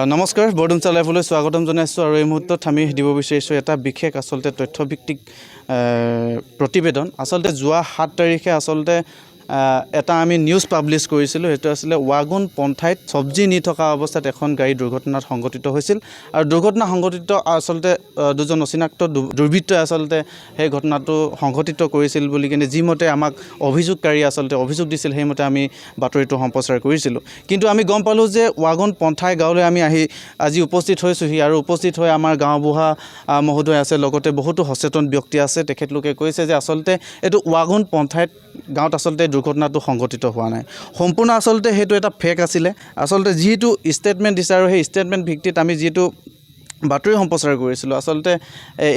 নমস্কাৰ বৰডুমচা লাইভলৈ স্বাগতম জনাইছোঁ আৰু এই মুহূৰ্তত আমি দিব বিচাৰিছোঁ এটা বিশেষ আচলতে তথ্যভিত্তিক প্ৰতিবেদন আচলতে যোৱা 7 তাৰিখে আচলতে এটা আমি নিউজ পাব্লিছ কৰিছিলোঁ সেইটো আছিলে ৱাগুন পন্থাইত সবজি নি থকা অৱস্থাত এখন গাড়ী দুৰ্ঘটনাত সংঘটিত হৈছিল আৰু দুৰ্ঘটনা সংঘটিত আচলতে দুজন অচিনাক্ত দুৰ্বৃত্তই আচলতে সেই ঘটনাটো সংঘটিত কৰিছিল বুলি কিনে যিমতে আমাক অভিযোগকাৰী আচলতে অভিযোগ দিছিল সেইমতে আমি বাতৰিটো সম্প্ৰচাৰ কৰিছিলোঁ কিন্তু আমি গম পালোঁ যে ৱাগুন পন্থাই গাঁৱলৈ আমি আজি উপস্থিত হৈছোঁহি আৰু উপস্থিত হৈ আমাৰ গাঁওবুঢ়া মহোদয় আছে লগতে বহুতো সচেতন ব্যক্তি আছে তেখেতলোকে কৈছে যে আচলতে এইটো ৱাগুন পন্থাইত গাঁৱত আচলতে দুৰ্ঘটনাটো সংঘটিত হোৱা নাই সম্পূৰ্ণ আচলতে সেইটো এটা ফেক আছিলে আচলতে যিটো ষ্টেটমেণ্ট দিছে আৰু সেই ষ্টেটমেণ্ট ভিত্তিত আমি যিটো বাতৰি সম্প্ৰচাৰ কৰিছিলোঁ আচলতে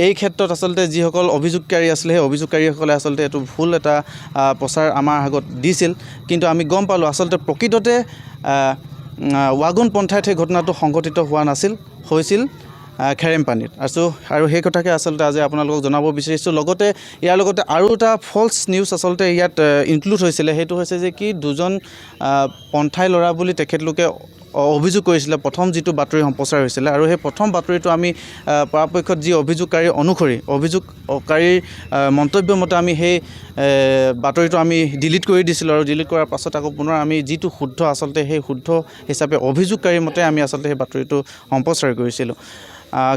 এই ক্ষেত্ৰত আচলতে যিসকল অভিযোগকাৰী আছিলে সেই অভিযোগকাৰীসকলে আচলতে এইটো ভুল এটা প্ৰচাৰ আমাৰ আগত দিছিল কিন্তু আমি গম পালোঁ আচলতে প্ৰকৃততে ৱাগুন পন্থাইত সেই ঘটনাটো সংঘটিত হোৱা নাছিল হৈছিল খেৰেমপানীত আৰু সেই কথাকে আচলতে আজি আপোনালোকক জনাব বিচাৰিছোঁ লগতে ইয়াৰ লগতে আৰু এটা ফল্ছ নিউজ আচলতে ইয়াত ইনক্লুড হৈছিলে সেইটো হৈছে যে কি দুজন পন্থাই ল'ৰা বুলি তেখেতলোকে অভিযোগ কৰিছিলে প্ৰথম যিটো বাতৰি সম্প্ৰচাৰ হৈছিলে আৰু সেই প্ৰথম বাতৰিটো আমি পৰাপক্ষত যি অভিযোগকাৰী অনুসৰি অভিযোগকাৰীৰ মন্তব্য মতে আমি সেই বাতৰিটো আমি ডিলিট কৰি দিছিলোঁ আৰু ডিলিট কৰাৰ পাছত আকৌ পুনৰ আমি যিটো শুদ্ধ আচলতে সেই শুদ্ধ হিচাপে অভিযোগকাৰীৰ মতে আমি আচলতে সেই বাতৰিটো সম্প্ৰচাৰ কৰিছিলোঁ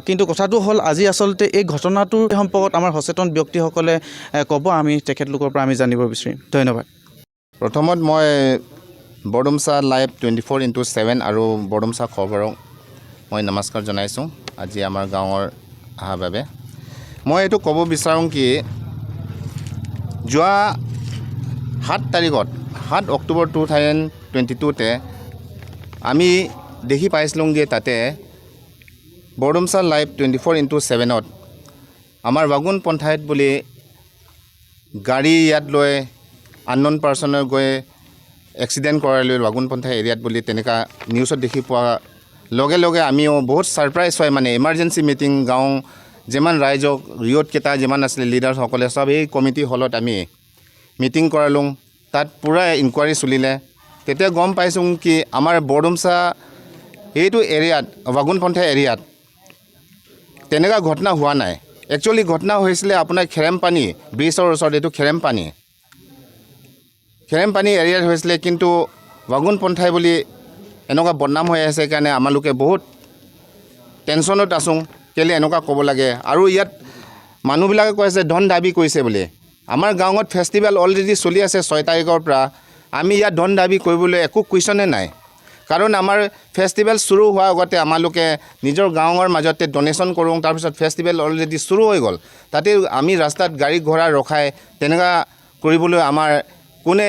কিন্তু কথাটো হ'ল আজি আচলতে এই ঘটনাটোৰ সম্পৰ্কত আমাৰ সচেতন ব্যক্তিসকলে ক'ব আমি তেখেতলোকৰ পৰা আমি জানিব বিচাৰিম ধন্যবাদ প্ৰথমত মই বৰডুমচা লাইভ 24/7 আৰু বৰডুমচা খবৰক মই নমস্কাৰ জনাইছোঁ আজি আমাৰ গাঁৱৰ অহাৰ বাবে মই এইটো ক'ব বিচাৰোঁ কি যোৱা 7 তাৰিখত 7 অক্টোবৰ 2022তে আমি দেখি পাইছিলোঁ যে তাতে বৰডুমচা লাইভ 24/7ত আমাৰ ৱাগুন পন্থাইত বুলি গাড়ী ইয়াত লৈ আননন পাৰ্চনে গৈ এক্সিডেণ্ট কৰালৈ ৱাগুন পন্থাই এৰিয়াত বুলি তেনেকুৱা নিউজত দেখি পোৱা লগে লগে আমিও বহুত ছাৰপ্ৰাইজ হয় মানে ইমাৰ্জেঞ্চি মিটিং গাঁও যিমান ৰাইজক ৰিয়'তকেইটা যিমান আছিলে লিডাৰসকলে চব এই কমিটি হলত আমি মিটিং কৰালোঁ তাত পূৰা ইনকুৱাৰী চলিলে তেতিয়া গম পাইছোঁ কি আমাৰ বৰডুমচা এইটো এৰিয়াত ৱাগুন পন্থাই এৰিয়াত তেনেকুৱা ঘটনা হোৱা নাই একচুৱেলি ঘটনা হৈছিলে আপোনাৰ খেৰেমপানী ব্ৰিজৰ ওচৰত এইটো খেৰেমপানী এৰিয়াত হৈছিলে কিন্তু ৱাগুন পন্থাই বুলি এনেকুৱা বদনাম হৈ আছে কাৰণে আমালোকে বহুত টেনশ্যনত আছোঁ কেলৈ এনেকুৱা ক'ব লাগে আৰু ইয়াত মানুহবিলাকে কৈ আছে ধন দাবী কৰিছে বুলি আমাৰ গাঁৱত ফেষ্টিভেল অলৰেডি চলি আছে 6 তাৰিখৰ পৰা আমি ইয়াত ধন দাবী কৰিবলৈ একো কুৱেশ্যনে নাই কাৰণ আমাৰ ফেষ্টিভেল শুৰু হোৱাৰ আগতে আমালোকে নিজৰ গাঁৱৰ মাজতে ডনেশ্যন কৰোঁ তাৰপিছত ফেষ্টিভেল অলৰেডি শুৰু হৈ গ'ল তাতে আমি ৰাস্তাত গাড়ী ঘোঁৰা ৰখাই তেনেকুৱা কৰিবলৈ আমাৰ কোনে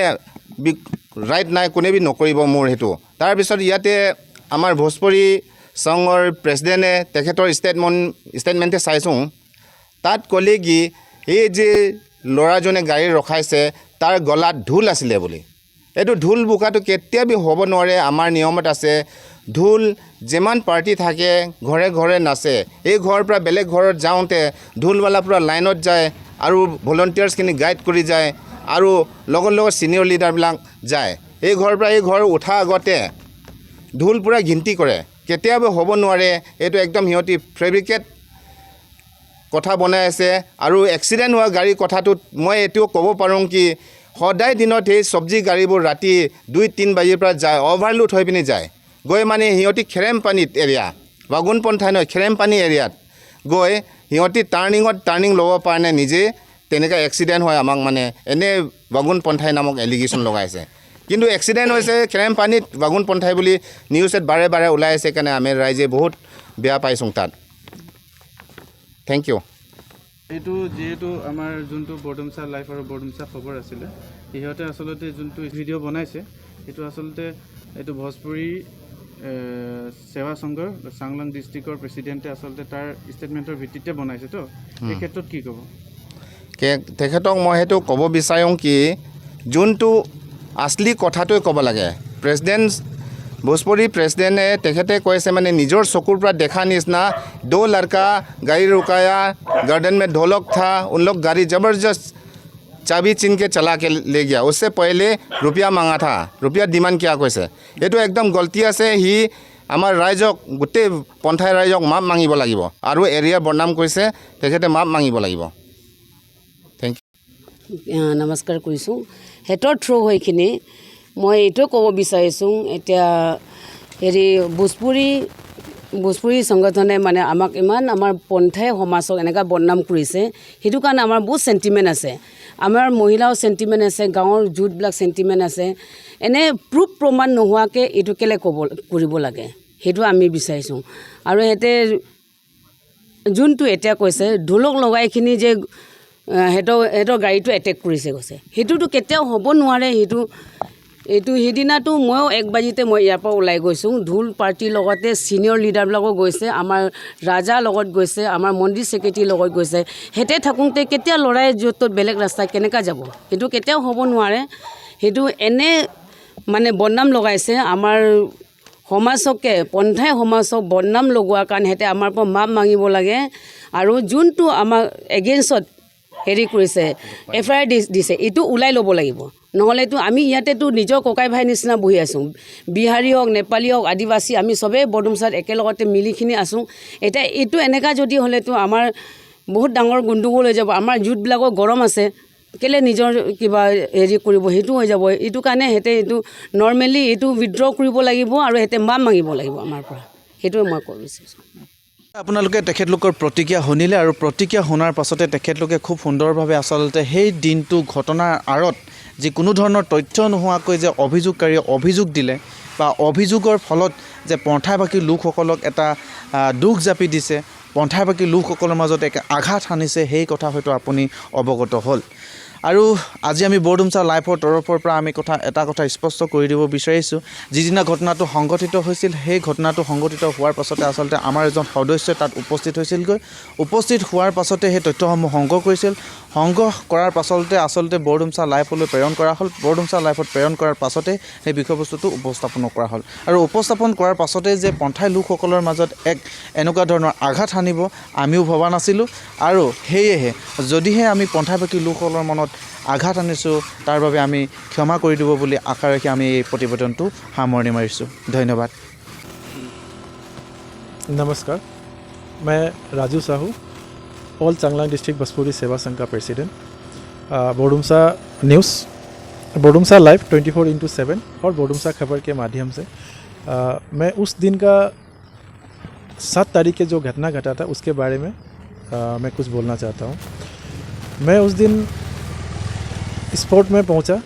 ৰাইট নাই কোনে বি নকৰিব মোৰ সেইটো তাৰপিছত ইয়াতে আমাৰ ভোজপুৰী সংঘৰ প্ৰেছিডেণ্টে তেখেতৰ ষ্টেটমেণ্টে চাইছোঁ তাত ক'লে কি এই যে ল'ৰাজনে গাড়ী ৰখাইছে তাৰ গলাত ঢোল আছিলে বুলি এইটো ঢোল বোকাটো কেতিয়াবি হ'ব নোৱাৰে আমাৰ নিয়মত আছে ঢোল যিমান পাৰ্টি থাকে ঘৰে ঘৰে নাচে এই ঘৰৰ পৰা বেলেগ ঘৰত যাওঁতে ঢোলৱালা পূৰা লাইনত যায় আৰু ভলণ্টিয়াৰ্ছখিনি গাইড কৰি যায় আৰু লগত ছিনিয়ৰ লিডাৰবিলাক যায় এই ঘৰৰ পৰা এই ঘৰ উঠা আগতে ঢোল পূৰা গিনতি কৰে কেতিয়াবা হ'ব নোৱাৰে এইটো একদম সিহঁতি ফেব্ৰিকেট কথা বনাই আছে আৰু এক্সিডেণ্ট হোৱা গাড়ীৰ কথাটোত মই এইটোও ক'ব পাৰোঁ কি সদায় দিনত সেই চব্জি গাড়ীবোৰ ৰাতি 2-3 বাজিৰ পৰা যায় অভাৰলোড হৈ পিনি যায় গৈ মানে সিহঁতি খেৰেমপানীত এৰিয়া ৱাগুন পন্থাই নহয় খেৰেমপানী এৰিয়াত গৈ সিহঁতি টাৰ্ণিং ল'ব পাৰে নে নিজে তেনেকুৱা এক্সিডেণ্ট হয় আমাক মানে এনে ৱাগুন পন্থাই নামক এলিগেশ্যন লগাইছে কিন্তু এক্সিডেণ্ট হৈছে খেৰেমপানীত ৱাগুন পন্থাই বুলি নিউজত বাৰে বাৰে ওলাই আছে কাৰণে আমি ৰাইজে বহুত বেয়া পাইছোঁ তাত থেংক ইউ এইটো যিহেতু আমাৰ যোনটো বৰডুমচা লাইভ আৰু বৰডুমচা খবৰ আছিলে সিহঁতে আচলতে যোনটো ভিডিঅ' বনাইছে সেইটো আচলতে এইটো ভোজপুৰী সেৱা সংঘৰ চাংলাং ডিষ্ট্ৰিক্টৰ প্ৰেছিডেণ্টে আচলতে তাৰ ষ্টেটমেণ্টৰ ভিত্তিতে বনাইছে তো এই ক্ষেত্ৰত কি ক'ব তেখেতক মই সেইটো ক'ব বিচাৰোঁ কি যোনটো আচলি কথাটোৱে ক'ব লাগে ভোজপুৰী প্ৰেছিডেণ্টে তেখেতে কৈছে মানে নিজৰ চকুৰ পৰা দেখা নিচিনা 2 लड़का गाड़ी रुकाया गार्डन में ढोलक था उन लोग गाड़ी ज़बरदस्त चाबी छीन के चला के ले गया उससे पहले रुपया मांगा था रुपया डिमांड किया कैसे ये तो एकदम गलती से ही আমাৰ ৰাইজক গোটেই পন্থাই ৰাইজক মাপ মাগিব লাগিব আৰু এৰিয়াৰ বদনাম কৰিছে তেখেতে মাপ মাগিব লাগিব। Thank you. নমস্কাৰ কৰিছোঁ। হেতৰ থ্ৰু হৈখিনি মই এইটোৱে ক'ব বিচাৰিছোঁ, এতিয়া ভোজপুৰী সংগঠনে মানে আমাক ইমান আমাৰ পন্থাই সমাজক এনেকুৱা বদনাম কৰিছে, সেইটো কাৰণে আমাৰ বহুত চেণ্টিমেণ্ট আছে, আমাৰ মহিলাও চেণ্টিমেণ্ট আছে, গাঁৱৰ যুথবিলাক চেণ্টিমেণ্ট আছে। এনে প্ৰুফ প্ৰমাণ নোহোৱাকৈ এইটো কেলৈ কৰিব লাগে, সেইটো আমি বিচাৰিছোঁ। আৰু যোনটো এতিয়া কৈছে ঢোলক লগাইখিনি যে সিহঁতৰ গাড়ীটো এটেক কৰিছে কৈছে, সেইটোতো কেতিয়াও হ'ব নোৱাৰে। সেইদিনাটো ময়ো 1 বাজিতে মই ইয়াৰ পৰা ওলাই গৈছোঁ, ঢোল পাৰ্টিৰ লগতে ছিনিয়ৰ লিডাৰবিলাকো গৈছে, আমাৰ ৰাজাৰ লগত গৈছে, আমাৰ মন্দিৰ ছেক্ৰেটাৰীৰ লগত গৈছে। সিহঁতে থাকোঁতে কেতিয়া ল'ৰাই য'ত বেলেগ ৰাস্তা কেনেকৈ যাব, সেইটো কেতিয়াও হ'ব নোৱাৰে। সেইটো এনে মানে বদনাম লগাইছে আমাৰ সমাজকে, পন্থাই সমাজক বদনাম লগোৱাৰ কাৰণে সিহঁতে আমাৰ পৰা মাপ মাগিব লাগে। আৰু যোনটো আমাৰ এগেইনষ্টত কৰিছে FIR দিছে, এইটো ওলাই ল'ব লাগিব, নহ'লেতো আমি ইয়াতেতো নিজৰ ককাই ভাই নিচিনা বহি আছোঁ। বিহাৰী হওক, নেপালী হওক, আদিবাসী, আমি চবেই বৰডুমচাত একেলগতে মিলিখিনি আছোঁ। এতিয়া এইটো এনেকুৱা যদি হ'লেতো আমাৰ বহুত ডাঙৰ গণ্ডগোল হৈ যাব। আমাৰ যুথবিলাকৰ গৰম আছে, কেলৈ নিজৰ কিবা কৰিব, সেইটো হৈ যাব। এইটো কাৰণে সিহঁতে এইটো নৰ্মেলি এইটো উইথড্ৰ কৰিব লাগিব আৰু সিহঁতে মাপ মাগিব লাগিব আমাৰ পৰা, সেইটোৱে মই ক'ব বিচাৰিছোঁ। আপোনালোকে তেখেতলোকৰ প্ৰতিক্ৰিয়া শুনিলে, আৰু প্ৰতিক্ৰিয়া শুনাৰ পাছতে তেখেতলোকে খুব সুন্দৰভাৱে আচলতে সেই দিনটো ঘটনাৰ আঁৰত যি কোনো ধৰণৰ তথ্য নোহোৱাকৈ যে অভিযোগকাৰীয়ে অভিযোগ দিলে বা অভিযোগৰ ফলত যে পন্থাবাকী লোকসকলক এটা দুখ জাপি দিছে, পন্থাবাকী লোকসকলৰ মাজত এক আঘাত সানিছে, সেই কথা হয়তো আপুনি অৱগত হ'ল। আৰু আজি আমি বৰডুমচা লাইভৰ তৰফৰ পৰা আমি এটা কথা স্পষ্ট কৰি দিব বিচাৰিছোঁ, যিদিনা ঘটনাটো সংঘটিত হৈছিল, সেই ঘটনাটো সংঘটিত হোৱাৰ পাছতে আচলতে আমাৰ এজন সদস্যই তাত উপস্থিত হৈছিলগৈ। উপস্থিত হোৱাৰ পাছতে সেই তথ্যসমূহ সংগ্ৰহ কৰিছিল। সংগ্ৰহ কৰাৰ পাছতে আচলতে বৰডুমচা লাইভলৈ প্ৰেৰণ কৰা হ'ল। বৰডুমচা লাইভত প্ৰেৰণ কৰাৰ পাছতে সেই বিষয়বস্তুটো উপস্থাপন কৰা হ'ল। আৰু উপস্থাপন কৰাৰ পাছতে যে পন্থাই লোকসকলৰ মাজত এনেকুৱা ধৰণৰ আঘাত সানিব আমিও ভবা নাছিলোঁ। আৰু সেয়েহে যদিহে আমি পন্থাবাকী লোকসকলৰ মনত আঘাত আনিছোঁ, তাৰ বাবে আমি ক্ষমা কৰি দিব বুলি আশা ৰাখি আমি এই প্ৰতিবেদনটো সামৰণি মাৰিছোঁ। ধন্যবাদ। नमस्कार, मैं राजू साहू, ऑल चांगलांग डिस्ट्रिक्ट भोजपुरी सेवा संघ का प्रेसिडेंट। बोडुमसा न्यूज़, बोडुमसा लाइव 24/7 और बोडुमसा खबर के माध्यम से मैं उस दिन का 7 तारीख के जो घटना घटा था उसके बारे में मैं कुछ बोलना चाहता हूँ। मैं उस दिन स्पॉट में पहुँचा,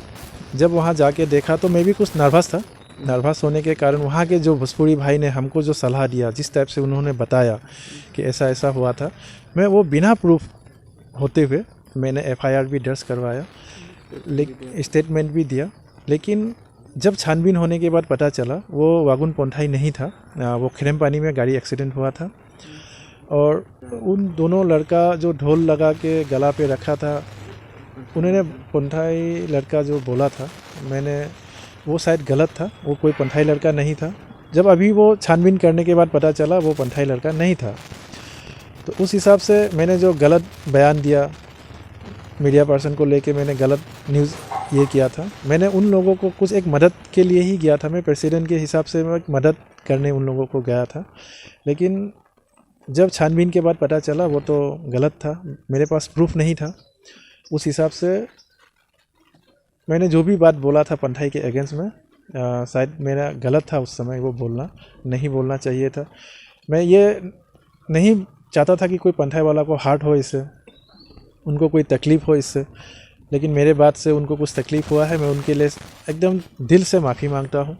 जब वहाँ जाके देखा तो मैं भी कुछ नर्वस था। नर्वस होने के कारण वहाँ के जो भोजपुरी भाई ने हमको जो सलाह दिया, जिस टाइप से उन्होंने बताया कि ऐसा ऐसा हुआ था, मैं वो बिना प्रूफ होते हुए मैंने FIR भी दर्ज करवाया, स्टेटमेंट भी दिया। लेकिन जब छानबीन होने के बाद पता चला वो वागुन पोंथाई नहीं था, वो खिरमपानी में गाड़ी एक्सीडेंट हुआ था। और उन दोनों लड़का जो ढोल लगा के गला पे रखा था, उन्होंने पोंथाई लड़का जो बोला था, मैंने वो शायद गलत था, वो कोई पंथाई लड़का नहीं था। जब अभी वो छानबीन करने के बाद पता चला वो पंथाई लड़का नहीं था, तो उस हिसाब से मैंने जो गलत बयान दिया मीडिया पर्सन को लेके, मैंने गलत न्यूज़ ये किया था। मैंने उन लोगों को कुछ एक मदद के लिए ही गया था, मैं प्रेसिडेंट के हिसाब से मैं मदद करने उन लोगों को गया था। लेकिन जब छानबीन के बाद पता चला वो तो गलत था, मेरे पास प्रूफ नहीं था। उस हिसाब से मैंने जो भी बात बोला था पंथाई के अगेंस्ट में, शायद मेरा गलत था उस समय, वो नहीं बोलना चाहिए था। मैं ये नहीं चाहता था कि कोई पंथाई वाला को हार्ट हो इससे, उनको कोई तकलीफ़ हो इससे। लेकिन मेरे बात से उनको कुछ तकलीफ़ हुआ है, मैं उनके लिए एकदम दिल से माफ़ी मांगता हूँ।